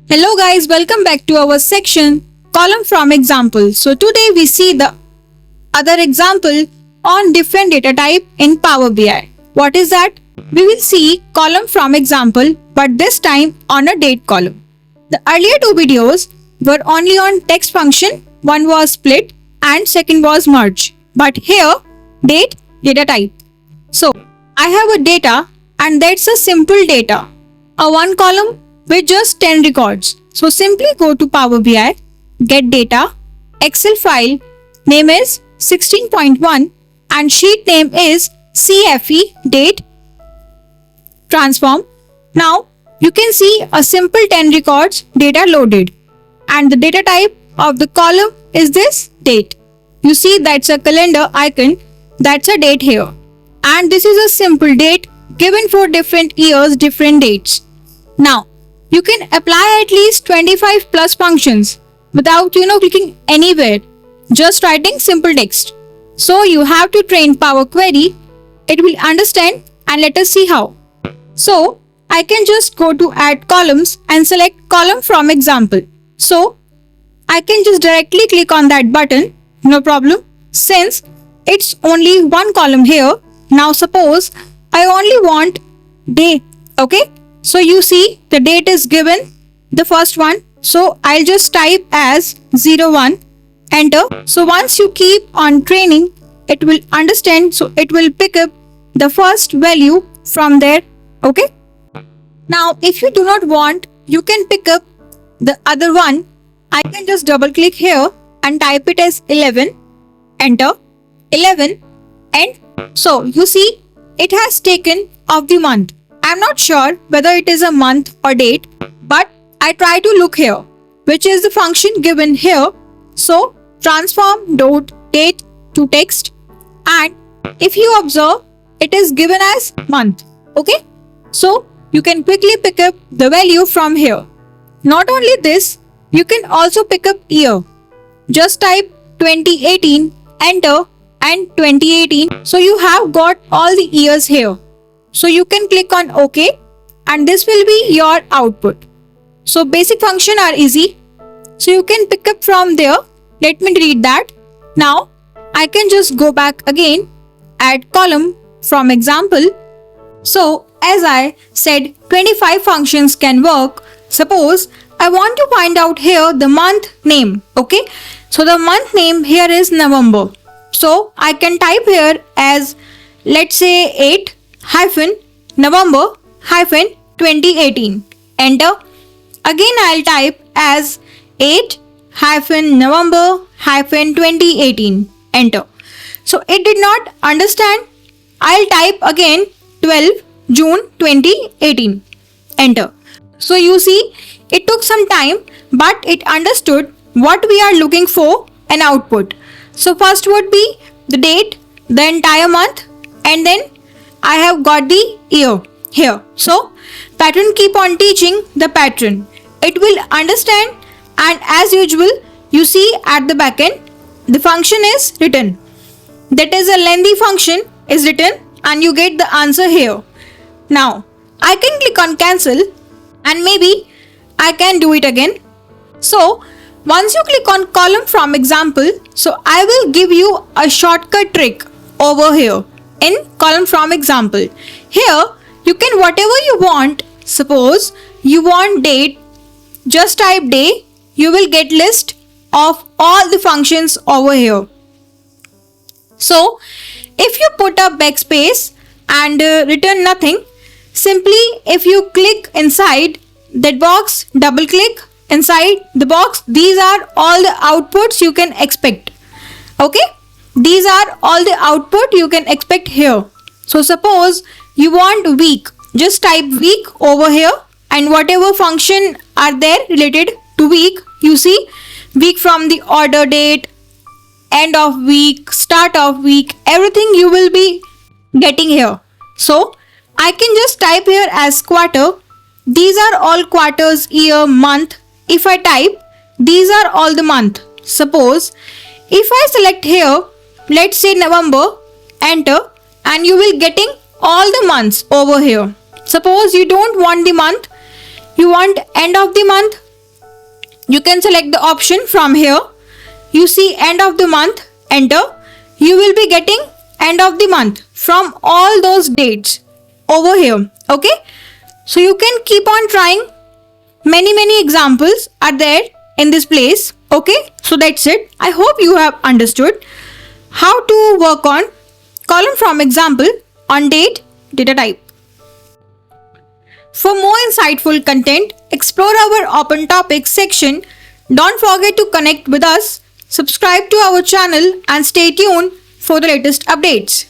Hello guys, welcome back to our section column from example. So today we see the other example on different data type in Power BI. What is that? We will see column from example but this time on a date column. The earlier two videos were only on text function, one was split and second was merge. But here date data type. So I have a data and that's a simple data. A one column with just 10 records. So simply go to Power BI, get data, Excel file, name is 16.1 and sheet name is CFE date transform. Now you can see a simple 10 records data loaded and the data type of the column is this date. You see that's a calendar icon, that's a date here. And this is a simple date given for different years, different dates. Now you can apply at least 25 plus functions without clicking anywhere, just writing simple text. So you have to train Power Query, it will understand and let us see how. So I can just go to add columns and select column from example. So I can just directly click on that button, no problem, since it's only one column here. Now suppose I only want day, okay? So you see the date is given, the first one. So I'll just type as 01, enter. So once you keep on training, it will understand. So it will pick up the first value from there. Okay. Now if you do not want, you can pick up the other one. I can just double click here and type it as 11, enter 11 and so you see it has taken of the month. I'm not sure whether it is a month or date, but I try to look here, which is the function given here. So transform dot date to text, and if you observe, it is given as month. Okay, so you can quickly pick up the value from here. Not only this, you can also pick up year. Just type 2018, enter, and 2018. So you have got all the years here. So you can click on OK and this will be your output. So basic function are easy. So you can pick up from there. Let me delete that. Now I can just go back again, add column from example. So as I said, 25 functions can work. Suppose I want to find out here the month name. Okay. So the month name here is November. So I can type here as let's say 8 hyphen November hyphen 2018, enter. Again I'll type as 8 hyphen November hyphen 2018, enter. So it did not understand. I'll type again 12 June 2018, enter. So you see it took some time but it understood what we are looking for, an output. So first would be the date, the entire month, and then I have got the year here. So pattern keep on teaching the pattern. It will understand, and as usual you see at the back end the function is written. That is a lengthy function is written and you get the answer here. Now I can click on cancel and maybe I can do it again. So once you click on column from example, so I will give you a shortcut trick over here in column from example. Here you can whatever you want. Suppose you want date, just type day, you will get list of all the functions over here. So if you put a backspace and return nothing, simply if you click inside that box, double click inside the box, these are all the outputs you can expect. Okay, these are all the output you can expect here. So suppose you want week, just type week over here and whatever function are there related to week, you see week from the order date, end of week, start of week, everything you will be getting here. So I can just type here as quarter. These are all quarters, year, month. If I type, these are all the month. Suppose if I select here, let's say November, enter, and you will getting all the months over here. Suppose you don't want the month, you want end of the month, You can select the option from here. You see end of the month, enter. You will be getting end of the month from all those dates over here. Okay. So you can keep on trying. Many examples are there in this place. Okay. So that's it. I hope you have understood how to work on column from example on date data type. For more insightful content, explore our open topics section. Don't forget to connect with us, subscribe to our channel and stay tuned for the latest updates.